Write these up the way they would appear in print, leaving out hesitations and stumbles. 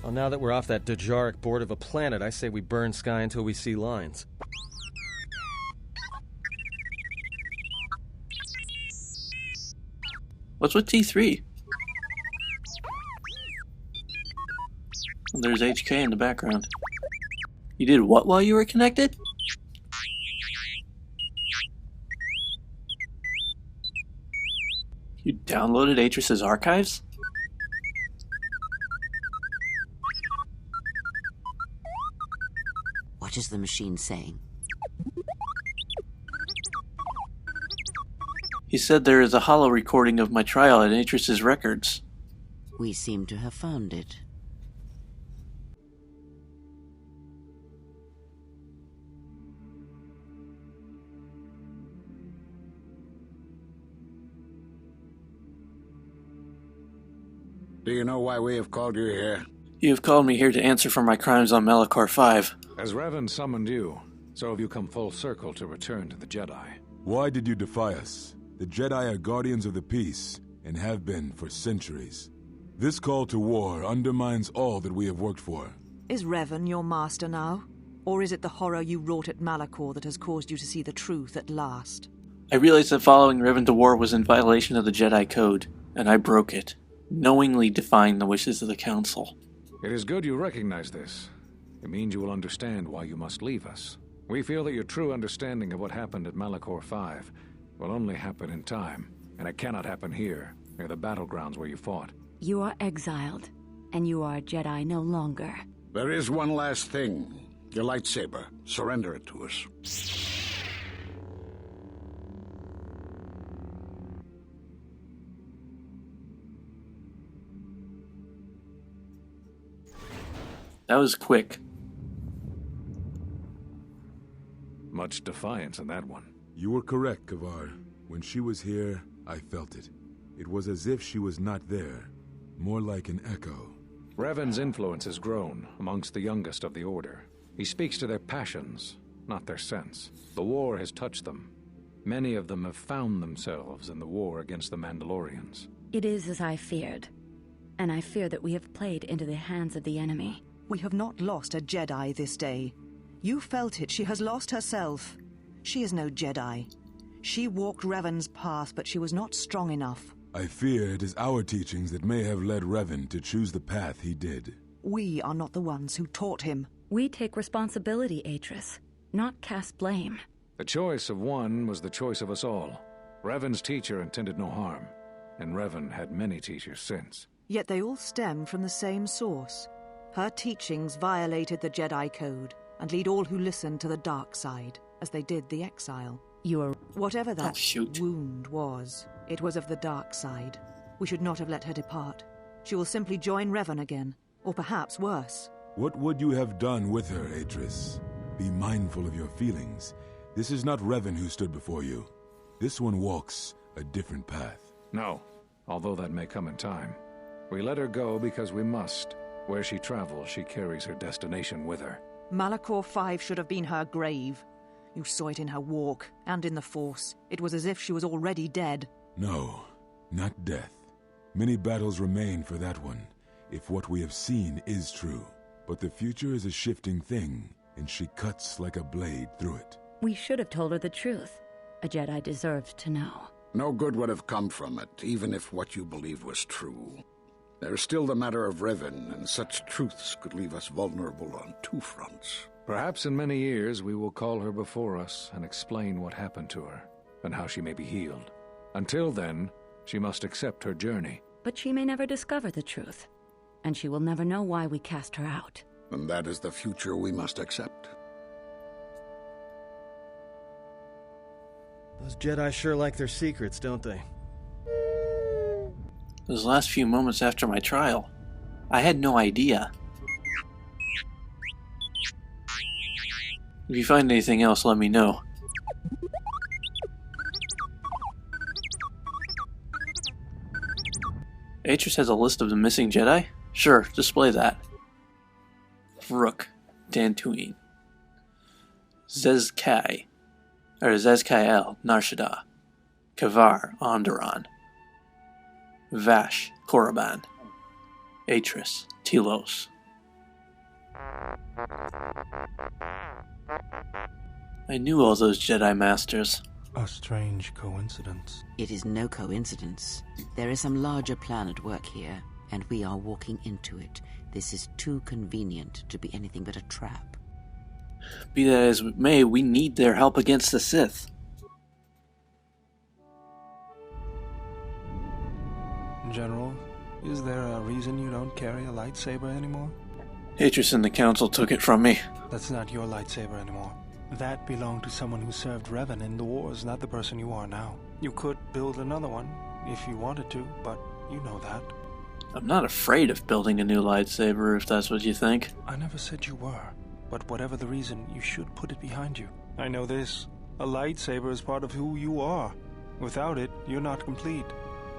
Well, now that we're off that Dejaric board of a planet, I say we burn sky until we see lines. What's with T3? There's HK in the background. You did what while you were connected? You downloaded Atris's archives? What is the machine saying? He said there is a holo recording of my trial at Atris's records. We seem to have found it. Do you know why we have called you here? You have called me here to answer for my crimes on Malachor 5. As Revan summoned you, so have you come full circle to return to the Jedi. Why did you defy us? The Jedi are guardians of the peace, and have been for centuries. This call to war undermines all that we have worked for. Is Revan your master now? Or is it the horror you wrought at Malachor that has caused you to see the truth at last? I realized that following Revan to war was in violation of the Jedi Code, and I broke it, knowingly defying the wishes of the Council. It is good you recognize this. It means you will understand why you must leave us. We feel that your true understanding of what happened at Malachor 5 will only happen in time, and it cannot happen here, near the battlegrounds where you fought. You are exiled, and you are a Jedi no longer. There is one last thing. Your lightsaber. Surrender it to us. That was quick. Much defiance in that one. You were correct, Kavar. When she was here, I felt it. It was as if she was not there. More like an echo. Revan's influence has grown amongst the youngest of the Order. He speaks to their passions, not their sense. The war has touched them. Many of them have found themselves in the war against the Mandalorians. It is as I feared, and I fear that we have played into the hands of the enemy. We have not lost a Jedi this day. You felt it. She has lost herself. She is no Jedi. She walked Revan's path, but she was not strong enough. I fear it is our teachings that may have led Revan to choose the path he did. We are not the ones who taught him. We take responsibility, Atris, not cast blame. The choice of one was the choice of us all. Revan's teacher intended no harm, and Revan had many teachers since. Yet they all stem from the same source. Her teachings violated the Jedi Code and lead all who listen to the dark side, as they did the exile. You are... Whatever that shoot. wound was, it was of the dark side. We should not have let her depart. She will simply join Revan again, or perhaps worse. What would you have done with her, Atris? Be mindful of your feelings. This is not Revan who stood before you. This one walks a different path. No, although that may come in time. We let her go because we must. Where she travels, she carries her destination with her. Malachor 5 should have been her grave. You saw it in her walk, and in the Force. It was as if she was already dead. No, not death. Many battles remain for that one, if what we have seen is true. But the future is a shifting thing, and she cuts like a blade through it. We should have told her the truth. A Jedi deserved to know. No good would have come from it, even if what you believed was true. There's still the matter of Revan, and such truths could leave us vulnerable on two fronts. Perhaps in many years we will call her before us and explain what happened to her, and how she may be healed. Until then, she must accept her journey. But she may never discover the truth, and she will never know why we cast her out. And that is the future we must accept. Those Jedi sure like their secrets, don't they? Those last few moments after my trial, I had no idea. If you find anything else, let me know. Atris has a list of the missing Jedi? Sure, display that. Rook, Dantooine, Zez-Kai Narshada, Kavar, Onderon, Vash, Korriban, Atris, Telos, I knew all those Jedi Masters. A strange coincidence. It is no coincidence. There is some larger plan at work here, and we are walking into it. This is too convenient to be anything but a trap. Be that as it may, we need their help against the Sith. General, is there a reason you don't carry a lightsaber anymore? Atris and the Council took it from me. That's not your lightsaber anymore. That belonged to someone who served Revan in the wars, not the person you are now. You could build another one, if you wanted to, but you know that. I'm not afraid of building a new lightsaber, if that's what you think. I never said you were, but whatever the reason, you should put it behind you. I know this. A lightsaber is part of who you are. Without it, you're not complete.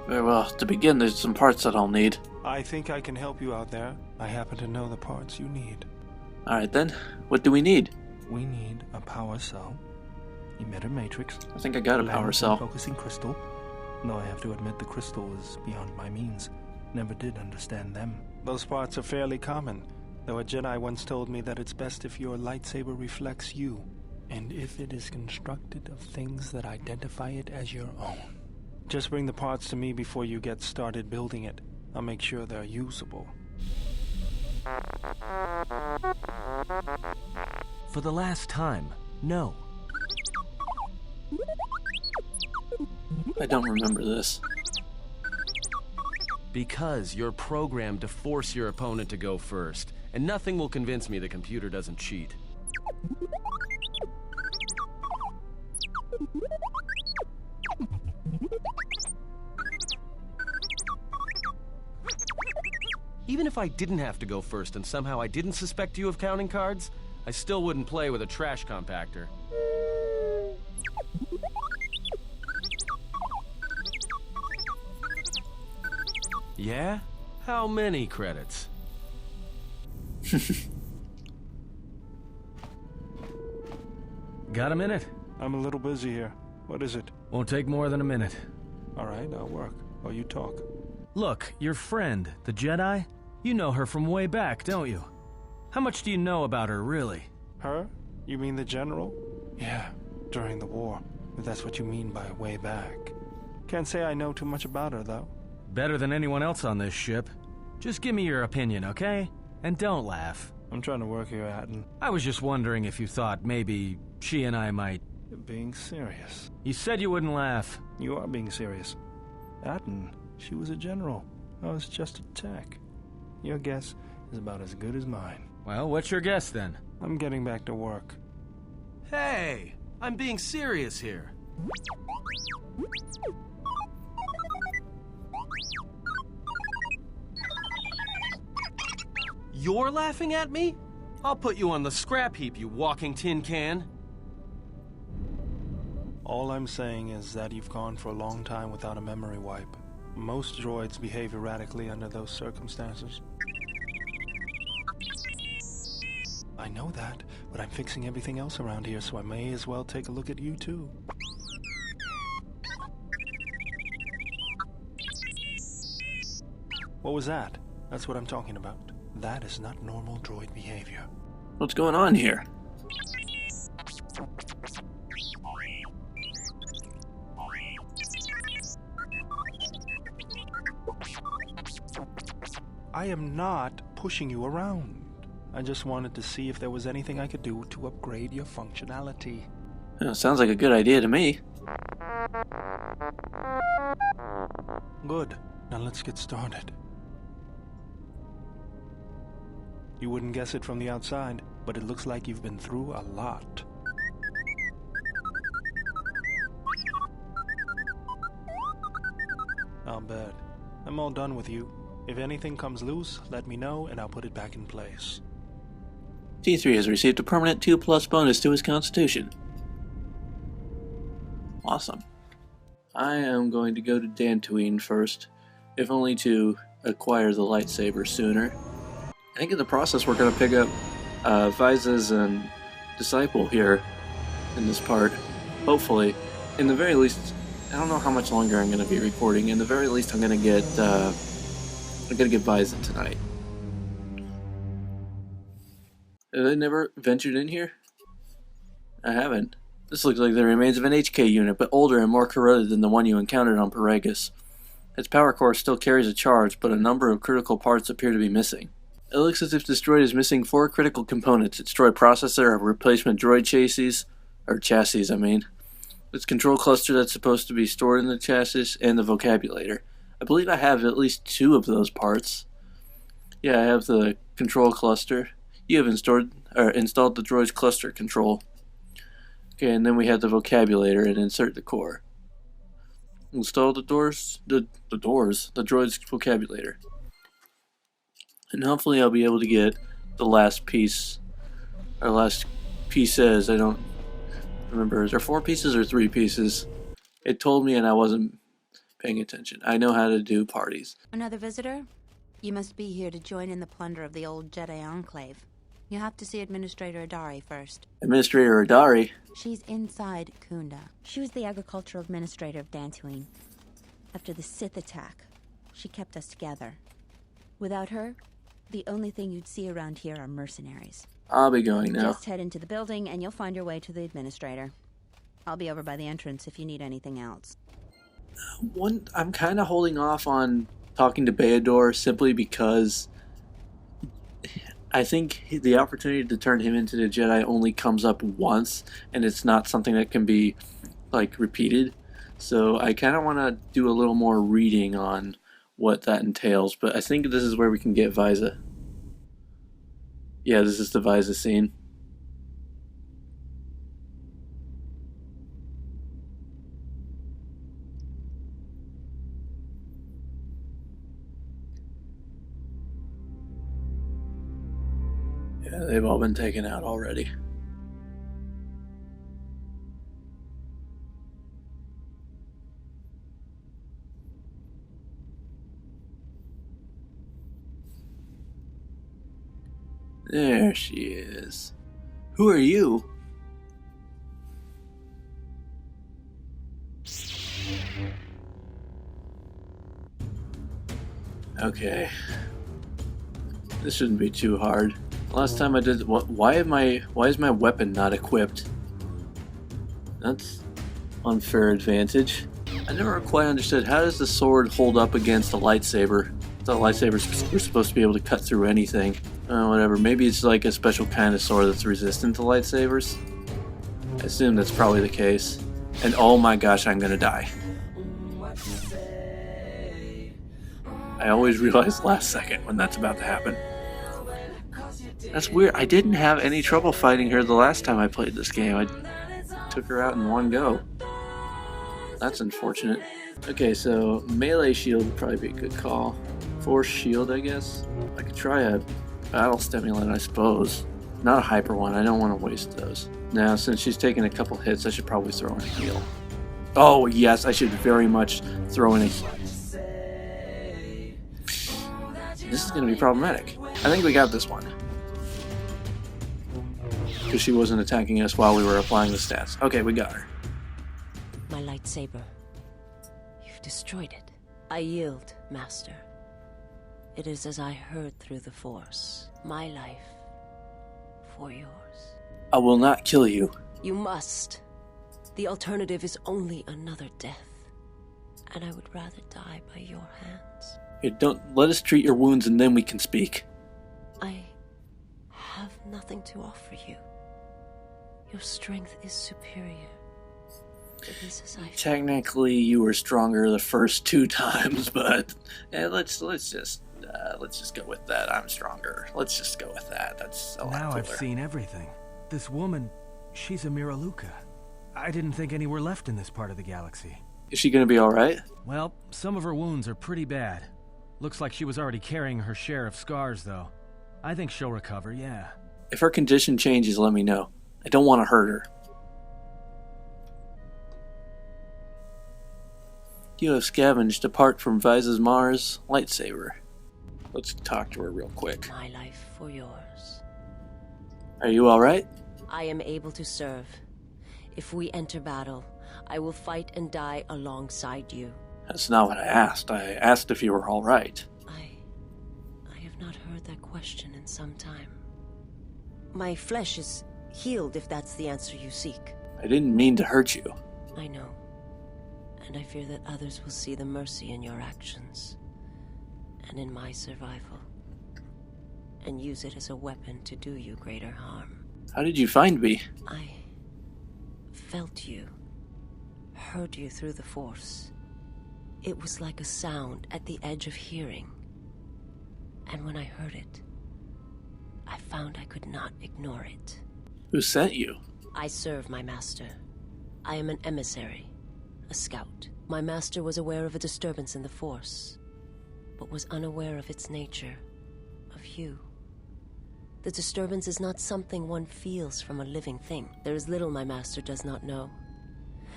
Very well. To begin, there's some parts that I'll need. I think I can help you out there. I happen to know the parts you need. Alright then, what do we need? We need a power cell, emitter matrix. I think I got a power cell. Focusing crystal. No, I have to admit the crystal is beyond my means. Never did understand them. Those parts are fairly common, though a Jedi once told me that it's best if your lightsaber reflects you, and if it is constructed of things that identify it as your own. Just bring the parts to me before you get started building it. I'll make sure they're usable. For the last time, no. I don't remember this. Because you're programmed to force your opponent to go first, and nothing will convince me the computer doesn't cheat. Even if I didn't have to go first and somehow I didn't suspect you of counting cards, I still wouldn't play with a trash compactor. Yeah? How many credits? Got a minute? I'm a little busy here. What is it? Won't take more than a minute. All right, I'll work. While you talk. Look, your friend, the Jedi, you know her from way back, don't you? How much do you know about her, really? Her? You mean the general? Yeah, during the war. If that's what you mean by way back. Can't say I know too much about her, though. Better than anyone else on this ship. Just give me your opinion, okay? And don't laugh. I'm trying to work here, Atton. I was just wondering if you thought maybe she and I might... You're being serious. You said you wouldn't laugh. You are being serious. Atton, she was a general. I was just a tech. Your guess is about as good as mine. Well, what's your guess then? I'm getting back to work. Hey! I'm being serious here. You're laughing at me? I'll put you on the scrap heap, you walking tin can. All I'm saying is that you've gone for a long time without a memory wipe. Most droids behave erratically under those circumstances. I know that, but I'm fixing everything else around here, so I may as well take a look at you too. What was that? That's what I'm talking about. That is not normal droid behavior. What's going on here? I am not pushing you around. I just wanted to see if there was anything I could do to upgrade your functionality. Sounds like a good idea to me. Good. Now let's get started. You wouldn't guess it from the outside, but it looks like you've been through a lot. I'll bet. I'm all done with you. If anything comes loose, let me know and I'll put it back in place. T3 has received a permanent 2+ bonus to his constitution. Awesome. I am going to go to Dantooine first, if only to acquire the lightsaber sooner. I think in the process we're going to pick up VISAS and Disciple here in this part. Hopefully. In the very least, I don't know how much longer I'm going to be recording. In the very least, I'm going to get VISA tonight. Have they never ventured in here? I haven't. This looks like the remains of an HK unit, but older and more corroded than the one you encountered on Paragus. Its power core still carries a charge, but a number of critical parts appear to be missing. It looks as if this droid is missing 4 critical components: its droid processor, a replacement droid chassis, I mean. Its control cluster that's supposed to be stored in the chassis, and the vocabulator. I believe I have at least 2 of those parts. Yeah, I have the control cluster. You have installed the droid's cluster control. Okay, and then we have the vocabulator and insert the core. Install the droid's vocabulator. And hopefully I'll be able to get the last piece, or last pieces. I don't remember. Is there 4 pieces or 3 pieces? It told me and I wasn't paying attention. I know how to do parties. Another visitor? You must be here to join in the plunder of the old Jedi Enclave. You have to see Administrator Adari first. Administrator Adari? She's inside Kunda. She was the agricultural administrator of Dantooine. After the Sith attack, she kept us together. Without her, the only thing you'd see around here are mercenaries. I'll be going now. Just head into the building and you'll find your way to the Administrator. I'll be over by the entrance if you need anything else. I'm kind of holding off on talking to Beador simply because I think the opportunity to turn him into the Jedi only comes up once, and it's not something that can be, like, repeated. So I kind of want to do a little more reading on what that entails, but I think this is where we can get Visa. Yeah, this is the Visa scene. Yeah, they've all been taken out already. There she is. Who are you? Okay. This shouldn't be too hard. Last time I did, why is my weapon not equipped? That's unfair advantage. I never quite understood, how does the sword hold up against a lightsaber? I thought lightsabers were supposed to be able to cut through anything. Whatever, maybe it's like a special kind of sword that's resistant to lightsabers? I assume that's probably the case. And oh my gosh, I'm gonna die. I always realize last second when that's about to happen. That's weird. I didn't have any trouble fighting her the last time I played this game. I took her out in one go. That's unfortunate. Okay, so melee shield would probably be a good call. Force shield, I guess. I could try a battle stimulant, I suppose. Not a hyper one. I don't want to waste those. Now, since she's taken a couple hits, I should probably throw in a heal. Oh, yes, I should very much throw in a heal. This is going to be problematic. I think we got this one. Because she wasn't attacking us while we were applying the stats. Okay, we got her. My lightsaber. You've destroyed it. I yield, Master. It is as I heard through the Force. My life for yours. I will not kill you. You must. The alternative is only another death. And I would rather die by your hands. Here, don't let us treat your wounds and then we can speak. I have nothing to offer you. Your strength is superior. It is as I Technically, you were stronger the first 2 times, but let's just go with that. I'm stronger. Let's just go with that. That's a lot Now cooler. I've seen everything. This woman, she's a Miraluka. I didn't think any were left in this part of the galaxy. Is she gonna be alright? Well, some of her wounds are pretty bad. Looks like she was already carrying her share of scars, though. I think she'll recover, yeah. If her condition changes, let me know. I don't want to hurt her. You have scavenged a part from Visas Mars' lightsaber. Let's talk to her real quick. My life for yours. Are you alright? I am able to serve. If we enter battle, I will fight and die alongside you. That's not what I asked. I asked if you were alright. I have not heard that question in some time. My flesh is healed, if that's the answer you seek. I didn't mean to hurt you. I know. And I fear that others will see the mercy in your actions, and in my survival, and use it as a weapon to do you greater harm. How did you find me? I felt you, heard you through the Force. It was like a sound at the edge of hearing. And when I heard it, I found I could not ignore it. Who sent you? I serve my master. I am an emissary, a scout. My master was aware of a disturbance in the Force, but was unaware of its nature, of you. The disturbance is not something one feels from a living thing. There is little my master does not know,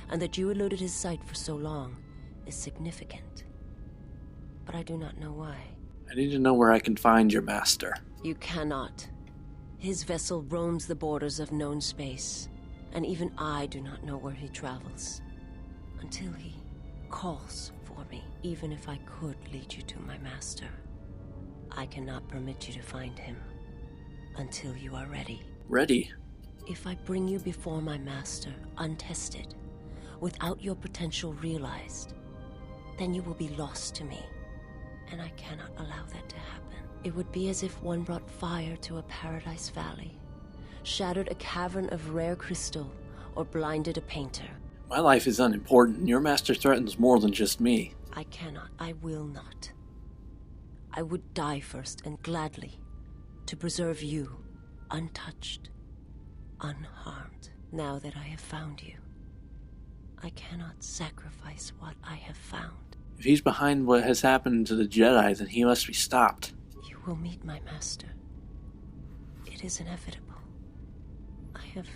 and that you eluded his sight for so long is significant. But I do not know why. I need to know where I can find your master. You cannot. His vessel roams the borders of known space, and even I do not know where he travels. Until he calls for me. Even if I could lead you to my master, I cannot permit you to find him until you are ready. Ready? If I bring you before my master, untested, without your potential realized, then you will be lost to me, and I cannot allow that to happen. It would be as if one brought fire to a paradise valley, shattered a cavern of rare crystal, or blinded a painter. My life is unimportant. Your master threatens more than just me. I cannot. I will not. I would die first, and gladly, to preserve you, untouched, unharmed. Now that I have found you, I cannot sacrifice what I have found. If he's behind what has happened to the Jedi, then he must be stopped. You will meet my master. It is inevitable. I have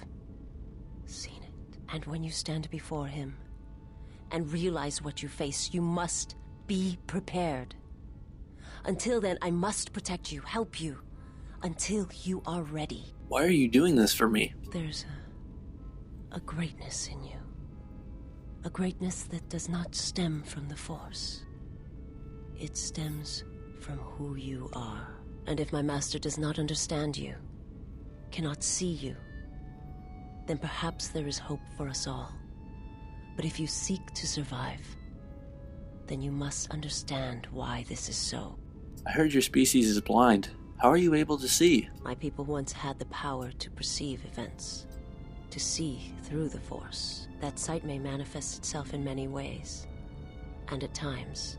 seen it. And when you stand before him and realize what you face, you must be prepared. Until then, I must protect you, help you, until you are ready. Why are you doing this for me? There's a greatness in you. A greatness that does not stem from the Force. It stems from who you are. And if my master does not understand you, cannot see you, then perhaps there is hope for us all. But if you seek to survive, then you must understand why this is so. I heard your species is blind. How are you able to see? My people once had the power to perceive events, to see through the Force. That sight may manifest itself in many ways, and at times,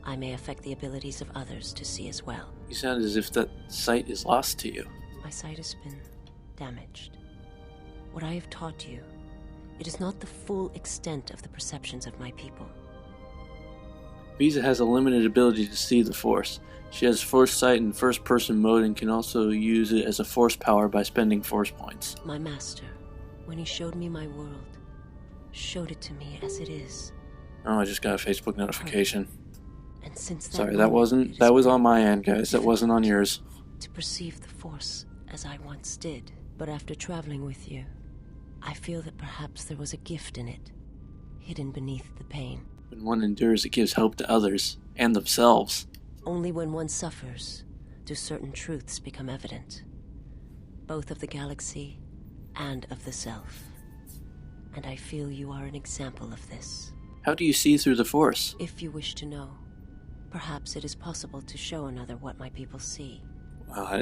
I may affect the abilities of others to see as well. You sound as if that sight is lost to you. My sight has been damaged. What I have taught you, it is not the full extent of the perceptions of my people. Visa has a limited ability to see the Force. She has Force sight in first-person mode and can also use it as a Force power by spending Force points. My master, when he showed me my world, showed it to me as it is. Oh, I just got a Facebook notification. And since that Sorry, that was on my end, guys. That wasn't on yours. To perceive the Force as I once did. But after traveling with you, I feel that perhaps there was a gift in it, hidden beneath the pain. When one endures, it gives hope to others, and themselves. Only when one suffers do certain truths become evident, both of the galaxy and of the self. And I feel you are an example of this. How do you see through the Force? If you wish to know, perhaps it is possible to show another what my people see. Well, I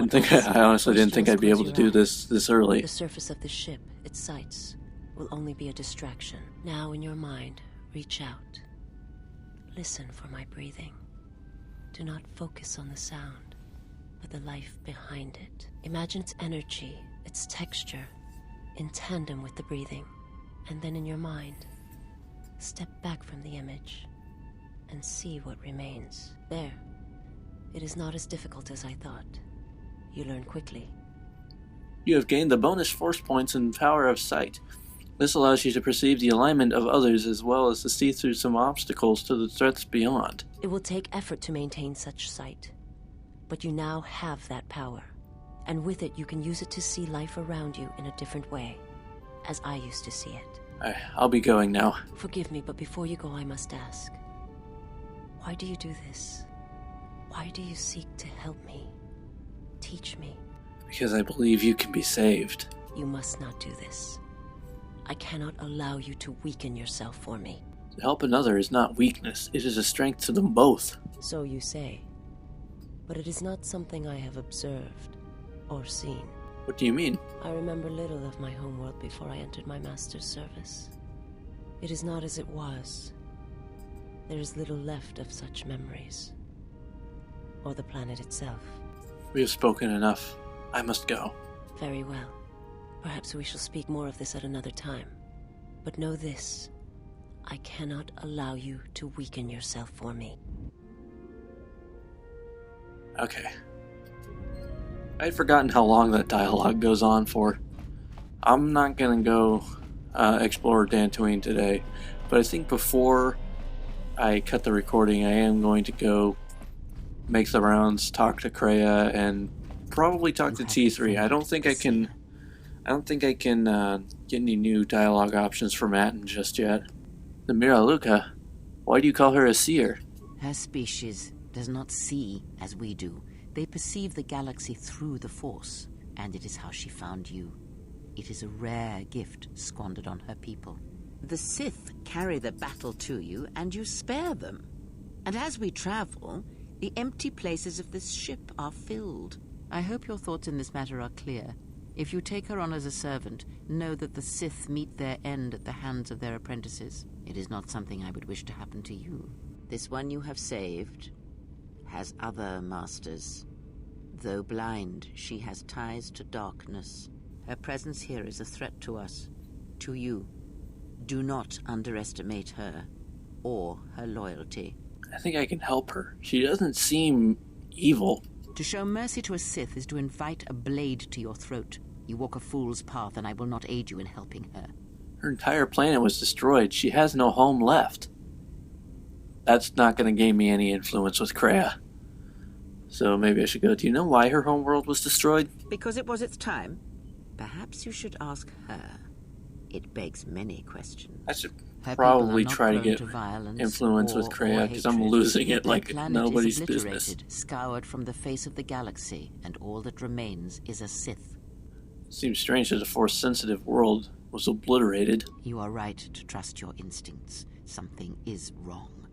honestly didn't think I'd be able to do this early. The surface of the ship, its sights, will only be a distraction. Now in your mind, reach out. Listen for my breathing. Do not focus on the sound, but the life behind it. Imagine its energy, its texture, in tandem with the breathing. And then in your mind, step back from the image and see what remains. There. It is not as difficult as I thought. You learn quickly. You have gained the bonus Force points and power of sight. This allows you to perceive the alignment of others as well as to see through some obstacles to the threats beyond. It will take effort to maintain such sight, but you now have that power. And with it, you can use it to see life around you in a different way, as I used to see it. I'll be going now. Forgive me, but before you go, I must ask. Why do you do this? Why do you seek to help me? Teach me? Because I believe you can be saved. You must not do this. I cannot allow you to weaken yourself for me. To help another is not weakness, it is a strength to them both. So you say. But it is not something I have observed or seen. What do you mean? I remember little of my homeworld before I entered my master's service. It is not as it was. There is little left of such memories. Or the planet itself. We have spoken enough. I must go. Very well. Perhaps we shall speak more of this at another time. But know this. I cannot allow you to weaken yourself for me. Okay. I had forgotten how long that dialogue goes on for. I'm not gonna go explore Dantooine today, but I think before I cut the recording, I am going to go make the rounds, talk to Kriea, and probably talk to T3. I don't think I can get any new dialogue options for Matin just yet. The Miraluka, why do you call her a seer? Her species does not see as we do. They perceive the galaxy through the Force, and it is how she found you. It is a rare gift squandered on her people. The Sith carry the battle to you, and you spare them. And as we travel, the empty places of this ship are filled. I hope your thoughts in this matter are clear. If you take her on as a servant, know that the Sith meet their end at the hands of their apprentices. It is not something I would wish to happen to you. This one you have saved has other masters. Though blind, she has ties to darkness. Her presence here is a threat to us, to you. Do not underestimate her, or her loyalty. I think I can help her. She doesn't seem evil. To show mercy to a Sith is to invite a blade to your throat. You walk a fool's path, and I will not aid you in helping her. Her entire planet was destroyed. She has no home left. That's not going to gain me any influence with Kriea. So maybe I should go. Do you know why her homeworld was destroyed? Because it was its time. Perhaps you should ask her. It begs many questions. I should probably try to get influence with Kriea, because I'm losing it like nobody's business. Scoured from the face of the galaxy, and all that remains is a Sith. Seems strange that a Force-sensitive world was obliterated. You are right to trust your instincts. Something is wrong.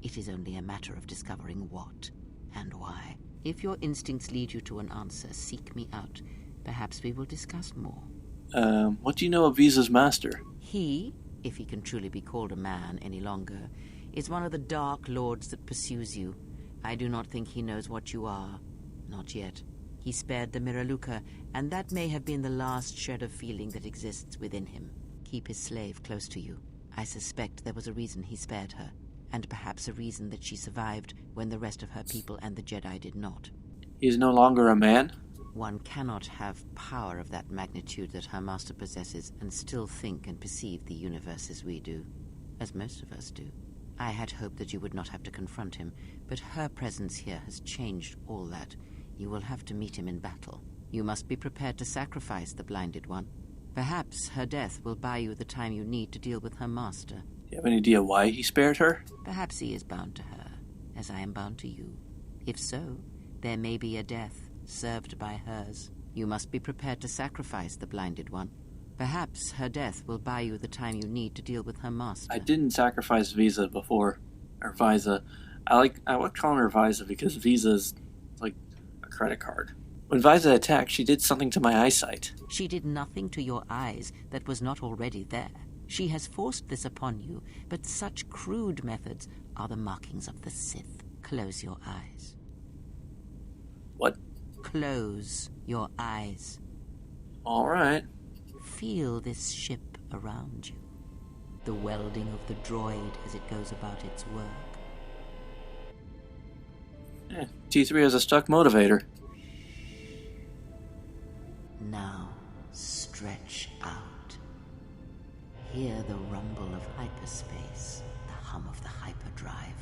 It is only a matter of discovering what and why. If your instincts lead you to an answer, seek me out. Perhaps we will discuss more. What do you know of VISA's master? He, if he can truly be called a man any longer, is one of the Dark Lords that pursues you. I do not think he knows what you are. Not yet. He spared the Miraluka, and that may have been the last shred of feeling that exists within him. Keep his slave close to you. I suspect there was a reason he spared her, and perhaps a reason that she survived when the rest of her people and the Jedi did not. He is no longer a man? One cannot have power of that magnitude that her master possesses and still think and perceive the universe as we do, as most of us do. I had hoped that you would not have to confront him, but her presence here has changed all that. You will have to meet him in battle. You must be prepared to sacrifice the Blinded One. Perhaps her death will buy you the time you need to deal with her master. Do you have any idea why he spared her? Perhaps he is bound to her, as I am bound to you. If so, there may be a death served by hers. You must be prepared to sacrifice the Blinded One. Perhaps her death will buy you the time you need to deal with her master. I didn't sacrifice Visa before. Or Visa. I like calling her Visa because Visa's like a credit card. When Visa attacked, she did something to my eyesight. She did nothing to your eyes that was not already there. She has forced this upon you, but such crude methods are the markings of the Sith. Close your eyes. What? Close your eyes. All right. Feel this ship around you. The welding of the droid as it goes about its work. T3 has a stuck motivator. Now, stretch out. Hear the rumble of hyperspace, the hum of the hyperdrive.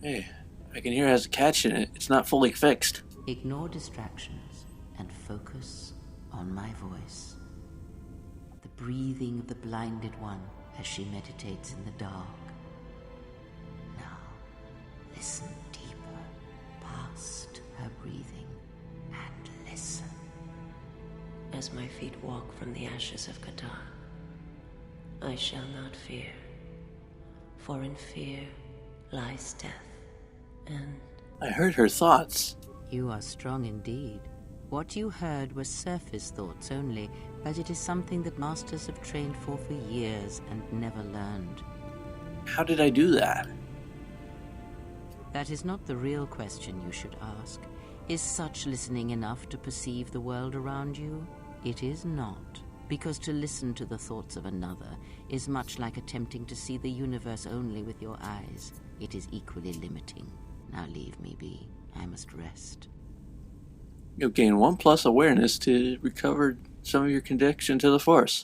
Hey, I can hear it has a catch in it. It's not fully fixed. Ignore distractions and focus on my voice. The breathing of the Blinded One as she meditates in the dark. Now, listen deeper, past her breathing, as my feet walk from the ashes of KOTOR. I shall not fear, for in fear lies death, and... I heard her thoughts. You are strong indeed. What you heard were surface thoughts only, but it is something that masters have trained for years and never learned. How did I do that? That is not the real question you should ask. Is such listening enough to perceive the world around you? It is not, because to listen to the thoughts of another is much like attempting to see the universe only with your eyes. It is equally limiting. Now leave me be. I must rest. You'll gain 1+ awareness to recover some of your connection to the Force.